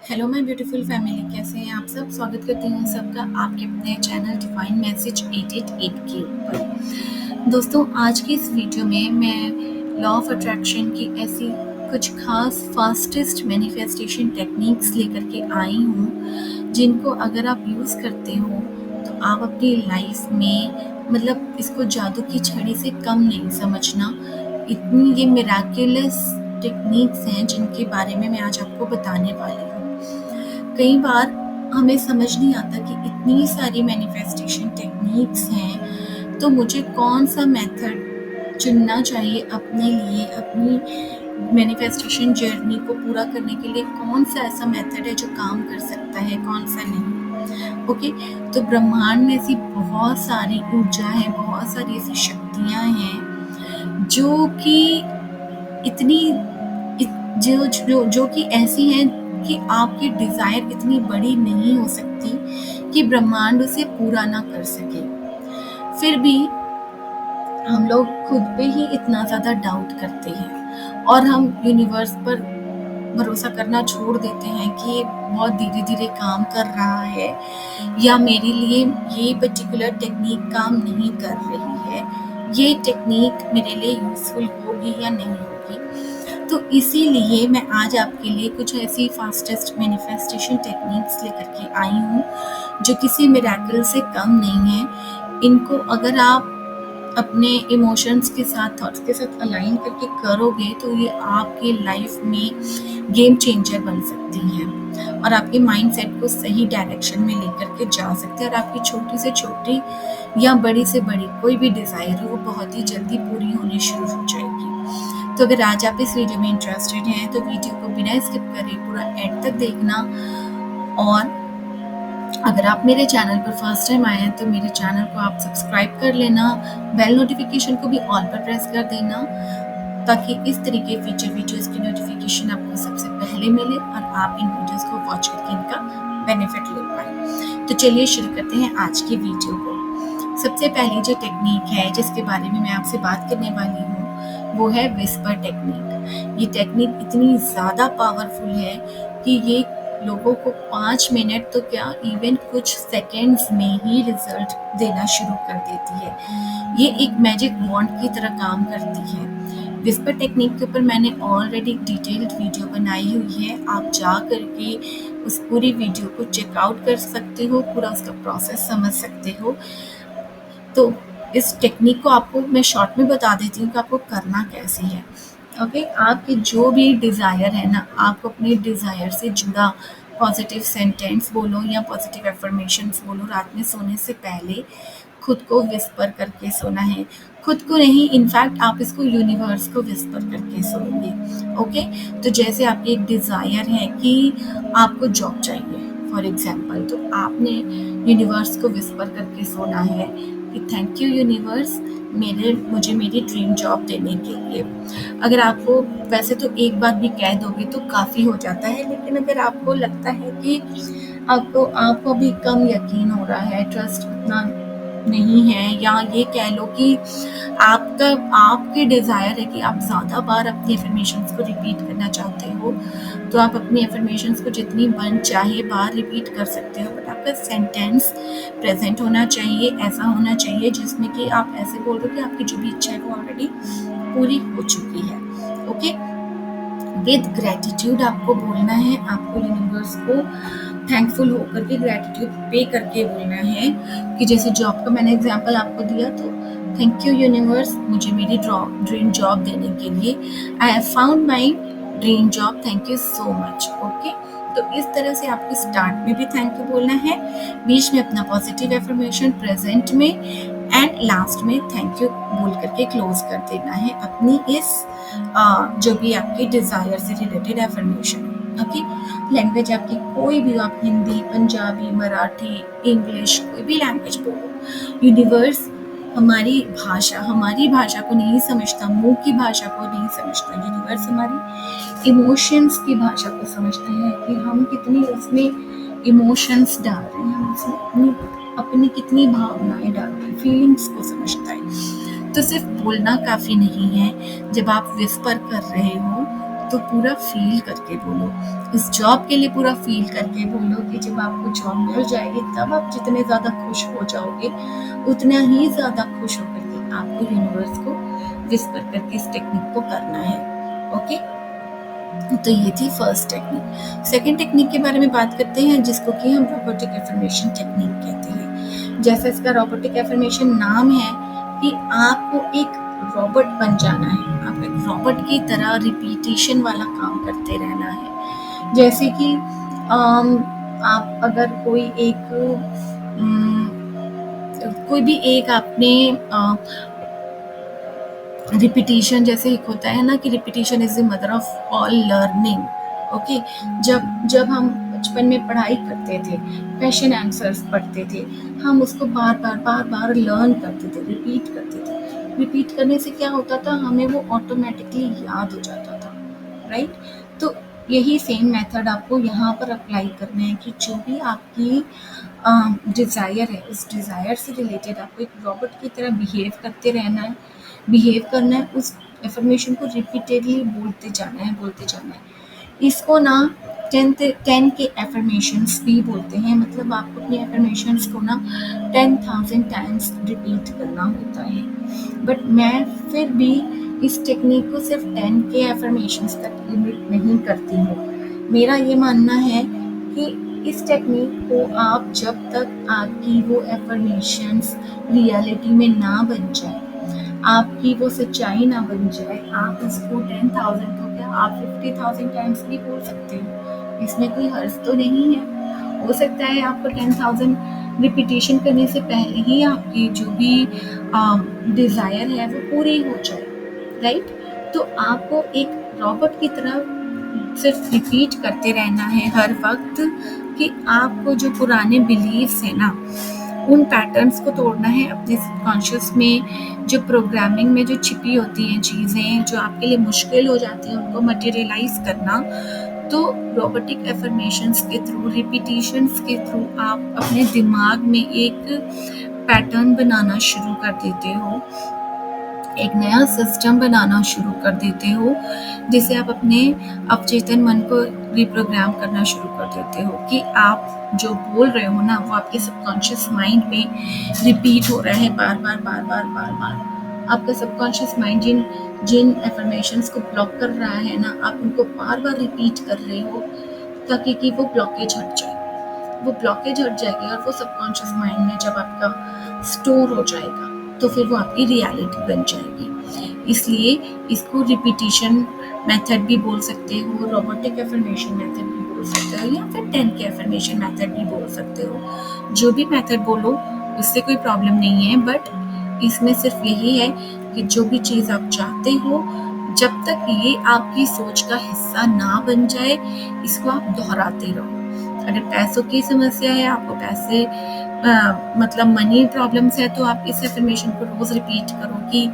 Hello my beautiful family, कैसे हैं आप सब। स्वागत करती हूँ सबका आपके अपने चैनल डिवाइन मैसेज 888 के ऊपर। दोस्तों, आज की इस वीडियो में मैं लॉ ऑफ अट्रैक्शन की ऐसी कुछ खास फास्टेस्ट मैनिफेस्टेशन टेक्निक्स लेकर के आई हूँ, जिनको अगर आप यूज़ करते हो तो आप अपनी लाइफ में इसको जादू की छड़ी से कम नहीं समझना। इतनी ये मिराकुलस टेक्निक्स हैं जिनके बारे में मैं आज आपको बताने वाली हूँ। कई बार हमें समझ नहीं आता कि इतनी सारी मैनिफेस्टेशन टेक्निक्स हैं, तो मुझे कौन सा मेथड चुनना चाहिए अपने लिए, अपनी मैनिफेस्टेशन जर्नी को पूरा करने के लिए। कौन सा ऐसा मेथड है जो काम कर सकता है, कौन सा नहीं। ओके, तो ब्रह्मांड में ऐसी बहुत सारी ऊर्जा है, बहुत सारी ऐसी शक्तियाँ हैं जो कि इतनी जो जो जो कि ऐसी हैं कि आपकी डिजायर इतनी बड़ी नहीं हो सकती कि ब्रह्मांड उसे पूरा ना कर सके। फिर भी हम लोग खुद पे ही इतना ज्यादा डाउट करते हैं और हम यूनिवर्स पर भरोसा करना छोड़ देते हैं कि ये बहुत धीरे धीरे काम कर रहा है, या मेरे लिए ये पर्टिकुलर टेक्निक काम नहीं कर रही है, ये टेक्निक मेरे लिए यूजफुल होगी या नहीं होगी। तो इसीलिए मैं आज आपके लिए कुछ ऐसी फास्टेस्ट मैनिफेस्टेशन टेक्निक्स लेकर के आई हूँ जो किसी मिरेकल से कम नहीं है। इनको अगर आप अपने इमोशंस के साथ, थॉट्स के साथ अलाइन करके करोगे तो ये आपकी लाइफ में गेम चेंजर बन सकती हैं और आपके माइंडसेट को सही डायरेक्शन में लेकर के जा सकते हैं, और आपकी छोटी से छोटी या बड़ी से बड़ी कोई भी डिजायर हो वो बहुत ही जल्दी पूरी होनी शुरू हो जाएगी। तो अगर आज आप इस वीडियो में इंटरेस्टेड हैं तो वीडियो को बिना स्किप करे पूरा एंड तक देखना, और अगर आप मेरे चैनल पर फर्स्ट टाइम आए हैं तो मेरे चैनल को आप सब्सक्राइब कर लेना, बेल नोटिफिकेशन को भी ऑल पर प्रेस कर देना, ताकि इस तरीके फीचर वीडियोस की नोटिफिकेशन आपको सबसे पहले मिले और आप इन वीडियोस को वॉच करके इनका बेनिफिट ले पाए। तो चलिए शुरू करते हैं आज की वीडियो को। सबसे पहली जो टेक्निक है जिसके बारे में मैं आपसे बात करने वाली हूँ वो है विस्पर टेक्निक। ये टेक्निक इतनी ज़्यादा पावरफुल है कि ये लोगों को 5 मिनट तो क्या, इवन कुछ सेकेंड्स में ही रिजल्ट देना शुरू कर देती है। ये एक मैजिक वॉन्ड की तरह काम करती है। विस्पर टेक्निक के ऊपर मैंने ऑलरेडी डिटेल्ड वीडियो बनाई हुई है, आप जा करके उस पूरी वीडियो को चेकआउट कर सकते हो, पूरा उसका प्रोसेस समझ सकते हो। तो इस टेक्निक को आपको मैं शॉर्ट में बता देती हूँ कि आपको करना कैसे है। ओके, आपके जो भी डिज़ायर है ना, आपको अपने डिज़ायर से जुड़ा पॉजिटिव सेंटेंस बोलो या पॉजिटिव एफर्मेशंस बोलो। रात में सोने से पहले खुद को विस्पर करके सोना है। खुद को नहीं, इनफैक्ट आप इसको यूनिवर्स को विस्पर करके सोएंगे। ओके, तो जैसे आपकी एक डिज़ायर है कि आपको जॉब चाहिए फॉर एग्जाम्पल, तो आपने यूनिवर्स को विस्पर करके सोना है कि थैंक यू यूनिवर्स मुझे मेरी ड्रीम जॉब देने के लिए। अगर आपको वैसे तो एक बार भी कह दोगे तो काफ़ी हो जाता है, लेकिन अगर आपको लगता है कि आपको अभी कम यकीन हो रहा है, ट्रस्ट उतना नहीं है, या ये कह लो कि आपके डिज़ायर है कि आप ज़्यादा बार अपनी एफर्मेशंस को रिपीट करना चाहते हो, तो आप अपनी एफर्मेशंस को जितनी मन चाहे बार रिपीट कर सकते हो, बट आपका सेंटेंस प्रेजेंट होना चाहिए, ऐसा होना चाहिए जिसमें कि आप ऐसे बोल रहे हो कि आपकी जो भी इच्छा है वो ऑलरेडी पूरी हो चुकी है। ओके, विद ग्रेटिट्यूड आपको बोलना है, आपको यूनिवर्स को थैंकफुल होकर के ग्रेटिट्यूड पे करके बोलना है कि जैसे जॉब का मैंने एग्जांपल आपको दिया, तो थैंक यू यूनिवर्स मुझे मेरी ड्रीम जॉब देने के लिए। I have found my dream job, thank you so much. Okay, तो इस तरह से आपको स्टार्ट में भी थैंक यू बोलना है, बीच में अपना पॉजिटिव एफर्मेशन, प्रेजेंट में, एंड लास्ट में थैंक यू बोल करके क्लोज कर देना है अपनी इस जो भी आपकी डिजायर से रिलेटेड एफर्मेशन। ओके, लैंग्वेज आपकी कोई भी हो, आप हिंदी, पंजाबी, मराठी, इंग्लिश, कोई भी लैंग्वेज बोलो। यूनिवर्स हमारी भाषा को नहीं समझता, मुंह की भाषा को नहीं समझता। यूनिवर्स हमारी इमोशंस की भाषा को समझता है कि हम कितनी उसमें इमोशंस डाल रहे हैं, हम उसमें अपनी कितनी भावनाएं डाल रहे हैं, फीलिंग्स को समझता है। तो सिर्फ बोलना काफ़ी नहीं है। जब आप विस्पर कर रहे हो तो पूरा फ़ील करके बोलो। इस जॉब के लिए पूरा फ़ील करके बोलो कि जब आपको जॉब मिल जाएगी तब आप जितने ज़्यादा खुश हो जाओगे, उतना ही ज़्यादा खुश होकर के आपको यूनिवर्स को विस्पर करके इस टेक्निक को करना है। ओके? तो ये थी फर्स्ट टेक्निक। सेकंड टेक्निक के बारे में बात करते हैं, जिसको कि हम रोबोटिक एफर्मेशन टेक्निक कहते हैं। जैसा इसका रोबोटिक एफर्मेशन नाम है कि आपको एक रोबोट बन जाना है, आप एक रोबोट की तरह रिपीटेशन वाला काम करते रहना है। जैसे कि आप अगर कोई भी एक आपने रिपीटिशन, जैसे एक होता है ना कि repetition is the mother of all learning. Okay, जब हम बचपन में पढ़ाई करते थे, क्वेश्चन आंसर्स पढ़ते थे, हम उसको बार बार लर्न करते थे, रिपीट करते थे। रिपीट करने से क्या होता था, हमें वो ऑटोमेटिकली याद हो जाता था, राइट? तो यही सेम मेथड आपको यहाँ पर अप्लाई करना है कि जो भी आपकी डिज़ायर है, उस डिज़ायर से रिलेटेड आपको एक रोबोट की तरह बिहेव करना है। उस एफर्मेशन को रिपीटेडली बोलते जाना है। इसको ना 10 के एफर्मेशंस भी बोलते हैं। मतलब आपको अपने एफर्मेशंस को ना 10,000 टाइम्स रिपीट करना होता है। बट मैं फिर भी इस टेक्निक को सिर्फ 10 के एफर्मेशंस तक लिमिट नहीं करती हूँ। मेरा ये मानना है कि इस टेक्निक को आप जब तक आपकी वो एफर्मेशंस रियलिटी में ना बन जाए, आपकी वो सच्चाई ना बन जाए, आप इसको 10,000 तो क्या आप 50,000 टाइम्स भी बोल सकते हो। इसमें कोई हर्ज तो नहीं है। हो सकता है आपको 10,000 रिपीटेशन करने से पहले ही आपकी जो भी डिज़ायर है वो पूरी हो जाए, राइट? तो आपको एक रॉबोट की तरह सिर्फ रिपीट करते रहना है हर वक्त कि आपको जो पुराने बिलीव्स है ना, उन पैटर्न्स को तोड़ना है अपने सबकॉन्शियस में। जो प्रोग्रामिंग में जो छिपी होती हैं चीज़ें, जो आपके लिए मुश्किल हो जाती हैं, उनको मटेरियलाइज करना। तो रोबोटिक एफर्मेशंस के थ्रू, रिपीटिशंस के थ्रू आप अपने दिमाग में एक पैटर्न बनाना शुरू कर देते हो, एक नया सिस्टम बनाना शुरू कर देते हो, जिसे आप अपने अवचेतन मन को रिप्रोग्राम करना शुरू कर देते हो कि आप जो बोल रहे हो ना, वो आपके सबकॉन्शियस माइंड में रिपीट हो रहा है बार बार। आपका सबकॉन्शियस माइंड जिन जिन एफर्मेशंस को ब्लॉक कर रहा है ना, आप उनको बार बार रिपीट कर रहे हो ताकि कि वो ब्लॉकेज हट जाए। वो ब्लॉकेज हट जाएगी और वो सबकॉन्शियस माइंड में जब आपका स्टोर हो जाएगा तो फिर वो आपकी रियलिटी बन जाएगी। इसलिए इसको रिपीटिशन मेथड भी बोल सकते हो, रोबोटिक एफर्मेशन मेथड भी बोल सकते हो, या फिर 10 के एफर्मेशन मेथड भी बोल सकते हो। जो भी मेथड बोलो उससे कोई प्रॉब्लम नहीं है, बट इसमें सिर्फ यही है कि जो भी चीज़ आप चाहते हो, जब तक ये आपकी सोच का हिस्सा ना बन जाए, इसको आप दोहराते रहो। अगर पैसों की समस्या है, आपको पैसे मतलब मनी प्रॉब्लम्स है, तो आप इस एफर्मेशन को रोज रिपीट करो कि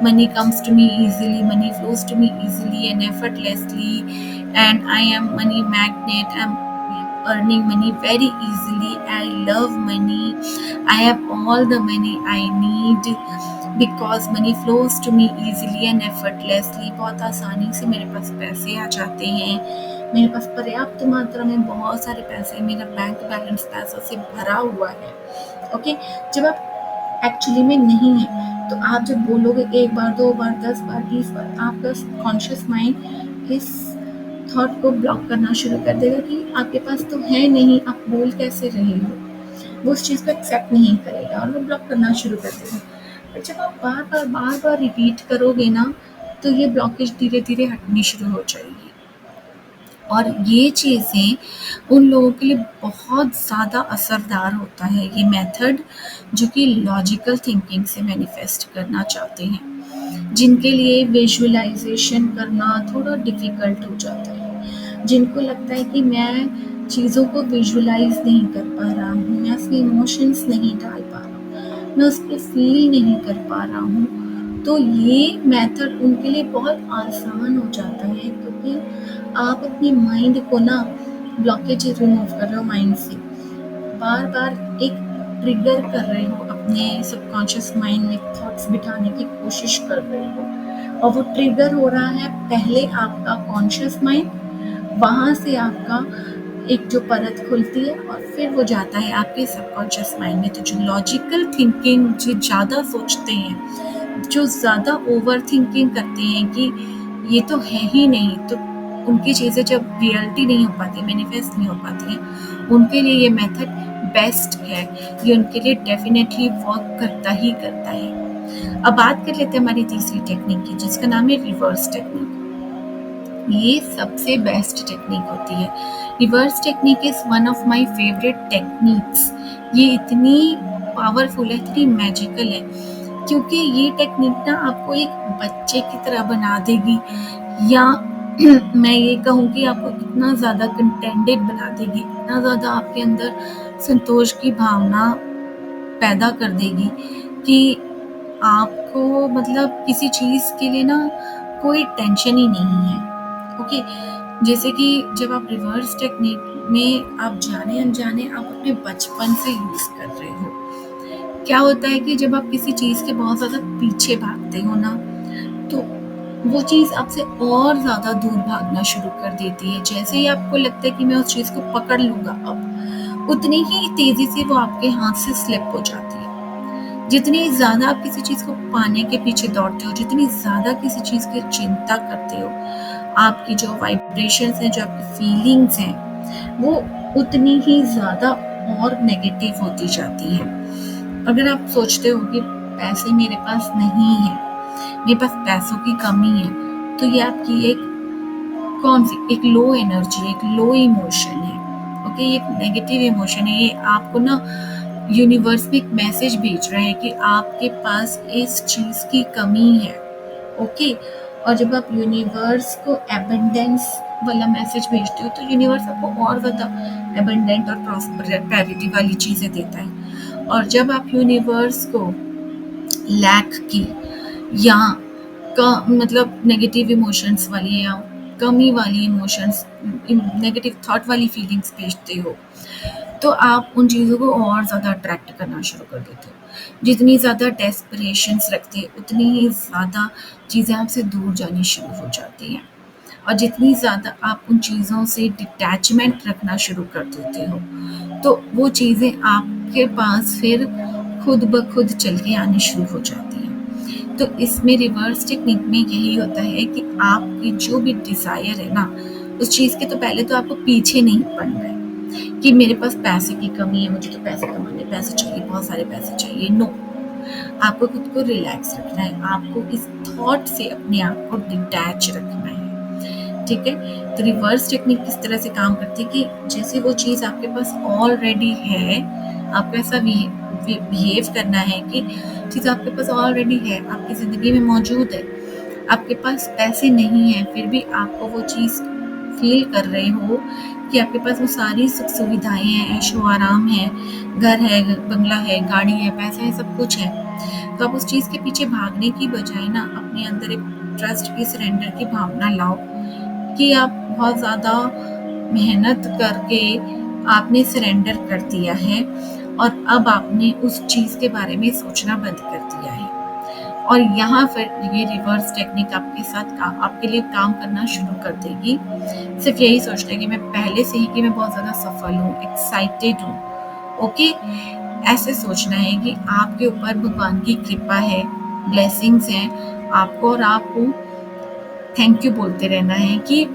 money comes to me easily, money flows to me easily and effortlessly, and I am money magnet, I am earning money very easily, I love money, I have all the money I need because money flows to me easily and effortlessly। बहुत आसानी से मेरे पास पैसे आ जाते हैं, मेरे पास पर्याप्त मात्रा में बहुत सारे पैसे, मेरा बैंक बैलेंस पैसों से भरा हुआ है। ओके, जब आप एक्चुअली में नहीं है, तो आप जब बोलोगे एक बार, 2 बार, 10 बार, 20 बार, आपका कॉन्शियस माइंड इस थॉट को ब्लॉक करना शुरू कर देगा कि आपके पास तो है नहीं, आप बोल कैसे रहे हो। वो उस चीज़ को एक्सेप्ट नहीं करेगा और वो ब्लॉक करना शुरू कर देगा। पर जब आप बार बार रिपीट करोगे ना, तो ये ब्लॉकेज धीरे धीरे हटनी शुरू हो जाएगी। और ये चीज़ें उन लोगों के लिए बहुत ज़्यादा असरदार होता है, ये मेथड, जो कि लॉजिकल थिंकिंग से मैनिफेस्ट करना चाहते हैं, जिनके लिए विजुअलाइजेशन करना थोड़ा डिफ़िकल्ट हो जाता है, जिनको लगता है कि मैं चीज़ों को विजुअलाइज नहीं कर पा रहा हूँ, मैं उसमें इमोशंस नहीं डाल पा रहा हूँ, मैं उसको फील नहीं कर पा रहा हूँ। तो ये मेथड उनके लिए बहुत आसान हो जाता है, क्योंकि आप अपने माइंड को ना ब्लॉकेज रिमूव कर रहे हो माइंड से, बार बार एक ट्रिगर कर रहे हो, अपने सबकॉन्शियस माइंड में थॉट्स बिठाने की कोशिश कर रहे हो। और वो ट्रिगर हो रहा है पहले आपका कॉन्शियस माइंड, वहाँ से आपका एक जो परत खुलती है और फिर वो जाता है आपके सबकॉन्शियस माइंड में। तो जो लॉजिकल थिंकिंग, जो ज़्यादा सोचते हैं, जो ज़्यादा ओवर थिंकिंग करते हैं कि ये तो है ही नहीं, तो उनकी चीज़ें जब रियलिटी नहीं हो पाती, मैनिफेस्ट नहीं हो पाती हैं, उनके लिए ये मेथड बेस्ट है। ये उनके लिए डेफिनेटली वर्क करता ही करता है। अब बात कर लेते हैं हमारी तीसरी टेक्निक की, जिसका नाम है रिवर्स टेक्निक। ये सबसे बेस्ट टेक्निक होती है। Reverse technique is one of my favourite techniques. ये इतनी पावरफुल है, इतनी मैजिकल है, क्योंकि ये टेक्निक ना आपको एक बच्चे की तरह बना देगी, या मैं ये कहूँ कि आपको इतना ज़्यादा कंटेंटेड बना देगी, इतना ज़्यादा आपके अंदर संतोष की भावना पैदा कर देगी कि आपको मतलब किसी चीज़ के लिए ना कोई टेंशन ही नहीं है। ओके, जैसे कि जब आप रिवर्स टेक्निक में आप जाने अनजाने आप अपने बचपन से यूज कर रहे हो, क्या होता है कि जब आप किसी चीज के बहुत ज्यादा पीछे भागते हो ना, तो वो चीज आपसे और ज्यादा दूर भागना शुरू कर देती है। जैसे ही आपको लगता है कि मैं उस चीज को पकड़ लूंगा, अब उतनी ही तेजी से वो आपके हाथ से स्लिप हो जाती है। जितनी ज्यादा आप किसी चीज को पाने के पीछे दौड़ते हो, जितनी ज्यादा किसी चीज की चिंता करते हो, आपकी जो वाइब्रेशंस हैं, जो आपकी फीलिंग्स हैं, वो उतनी ही ज्यादा और नेगेटिव होती जाती हैं। अगर आप सोचते हो कि पैसे मेरे पास नहीं है, मेरे पास पैसों की कमी है, तो ये आपकी एक कौन सी एक लो एनर्जी, एक लो इमोशन है। ओके, ये एक नेगेटिव इमोशन है। ये आपको ना यूनिवर्स में एक मैसेज भेज रहा है कि आपके पास इस चीज की कमी है। ओके, और जब आप यूनिवर्स को एबंडेंस वाला मैसेज भेजते हो, तो यूनिवर्स आपको और ज्यादा एबंडेंट और प्रॉस्पेरिटी वाली चीजें देता है। और जब आप यूनिवर्स को लैक की या का मतलब नेगेटिव इमोशंस वाली या कमी वाली इमोशंस, नेगेटिव थॉट वाली फीलिंग्स भेजते हो, तो आप उन चीज़ों को और ज़्यादा अट्रैक्ट करना शुरू कर देते हो। जितनी ज़्यादा डेस्परेशंस रखते हैं, उतनी ही ज़्यादा चीज़ें आपसे दूर जानी शुरू हो जाती हैं। और जितनी ज़्यादा आप उन चीज़ों से डिटैचमेंट रखना शुरू कर देते हो, तो वो चीज़ें आपके पास फिर खुद ब खुद चल के आनी शुरू हो जाती हैं। तो इसमें रिवर्स टेक्निक में यही होता है कि आपकी जो भी डिज़ायर है ना, उस चीज़ के तो पहले तो आपको पीछे नहीं पड़ना है कि मेरे पास पैसे की कमी है, मुझे तो पैसे कमाने, पैसे चाहिए, बहुत सारे पैसे चाहिए। नो, आपको खुद को रिलैक्स रखना है, आपको इस थॉट से अपने आप को डिटैच रखना है। ठीक है, तो रिवर्स टेक्निक किस तरह से काम करती है कि जैसे वो चीज आपके पास ऑलरेडी है, आपको ऐसा बिहेव करना है कि चीज आपके पास ऑलरेडी है, आपकी जिंदगी में मौजूद है। आपके पास पैसे नहीं है, फिर भी आपको वो चीज फील कर रहे हो कि आपके पास वो सारी सुख सुविधाएं हैं, ऐशो आराम है, घर है, बंगला है, गाड़ी है, पैसा है, सब कुछ है। तो आप उस चीज के पीछे भागने की बजाय ना अपने अंदर एक ट्रस्ट की, सरेंडर की भावना लाओ कि आप बहुत ज़्यादा मेहनत करके आपने सरेंडर कर दिया है, और अब आपने उस चीज़ के बारे में सोचना बंद कर दिया है। और यहाँ फिर ये रिवर्स टेक्निक आपके साथ आपके लिए काम करना शुरू कर देगी। सिर्फ यही सोचना है कि मैं पहले से ही कि मैं बहुत ज़्यादा सफल हूँ, एक्साइटेड हूँ। ओके, ऐसे सोचना है कि आपके ऊपर भगवान की कृपा है, ब्लेसिंग्स हैं आपको, और आपको थैंक यू बोलते रहना है कि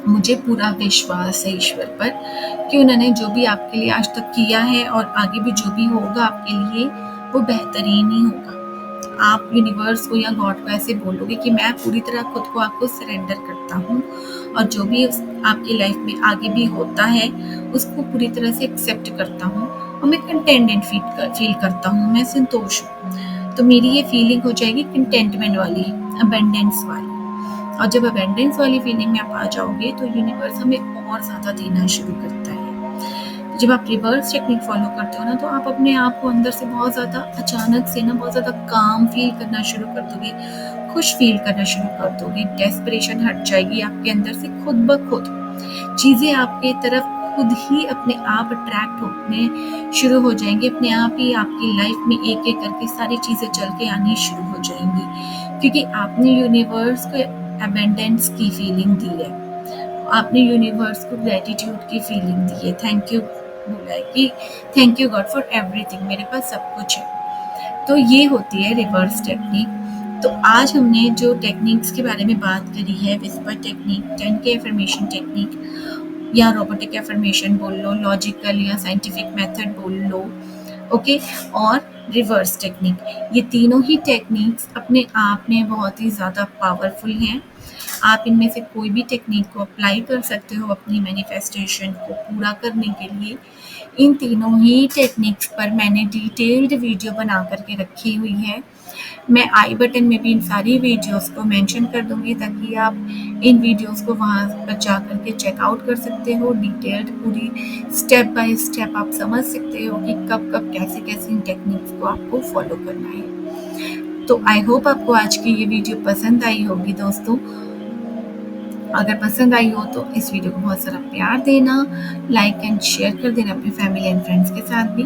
मुझे पूरा विश्वास है ईश्वर पर कि उन्होंने जो भी आपके लिए आज तक किया है और आगे भी जो भी होगा आपके लिए, वो बेहतरीन ही होगा। आप यूनिवर्स को या गॉड को ऐसे बोलोगे कि मैं पूरी तरह खुद को आपको सरेंडर करता हूँ, और जो भी आपकी लाइफ में आगे भी होता है उसको पूरी तरह से एक्सेप्ट करता हूँ, और मैं कंटेंटेड फील करता हूँ, मैं संतोष हूँ। तो मेरी ये फीलिंग हो जाएगी कंटेंटमेंट वाली, अबेंडेंस वाली। और जब अबेंडेंस वाली फीलिंग में आप आ जाओगे, तो यूनिवर्स हमें और ज्यादा देना शुरू करता है। जब आप रिवर्स टेक्निक फॉलो करते हो ना, तो आप अपने आप को अंदर से बहुत ज्यादा अचानक से ना बहुत ज्यादा काम फील करना शुरू कर दोगे, खुश फील करना शुरू कर दोगे। डेस्परेशन हट जाएगी आपके अंदर से, खुद ब खुद चीजें आपके तरफ खुद ही अपने आप अट्रैक्ट होने शुरू हो जाएंगे। अपने आप ही आपकी लाइफ में एक एक करके सारी चीजें चल के आनी शुरू हो जाएंगी, क्योंकि आपने यूनिवर्स को अबेंडेंस की फीलिंग दी है, आपने यूनिवर्स को ग्रेटिट्यूड की फीलिंग दी है, थैंक यू बोला है कि thank you God for everything, मेरे पास सब कुछ है। तो ये होती है रिवर्स टेक्निक। तो आज हमने जो टेक्निक्स के बारे में बात करी है, whisper technique, 10K affirmation technique, या रोबोटिक एफर्मेशन बोल लो, लॉजिकल या साइंटिफिक मेथड बोल लो, ओके, और रिवर्स टेक्निक, ये तीनों ही टेक्निक्स अपने आप में बहुत ही ज़्यादा पावरफुल हैं। आप इनमें से कोई भी टेक्निक को अप्लाई कर सकते हो अपनी मैनिफेस्टेशन को पूरा करने के लिए। इन तीनों ही टेक्निक्स पर मैंने डिटेल्ड वीडियो बना करके रखी हुई है। मैं आई बटन में भी इन सारी वीडियोस को मेंशन कर दूंगी, ताकि आप इन वीडियोस को वहाँ पर जा करके चेकआउट कर सकते हो। डिटेल्ड पूरी स्टेप बाय स्टेप आप समझ सकते हो कि कब कब कैसे कैसे इन टेक्निक्स को आपको फॉलो करना है। तो आई होप आपको आज की ये वीडियो पसंद आई होगी दोस्तों। अगर पसंद आई हो तो इस वीडियो को बहुत सारा प्यार देना, लाइक एंड शेयर कर देना अपनी फैमिली एंड फ्रेंड्स के साथ भी।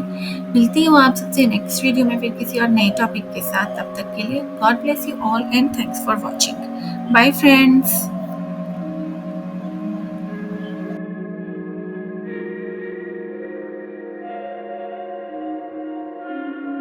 मिलती हूँ आप सबसे नेक्स्ट वीडियो में फिर किसी और नए टॉपिक के साथ। तब तक के लिए god bless you all and thanks for watching. Bye friends.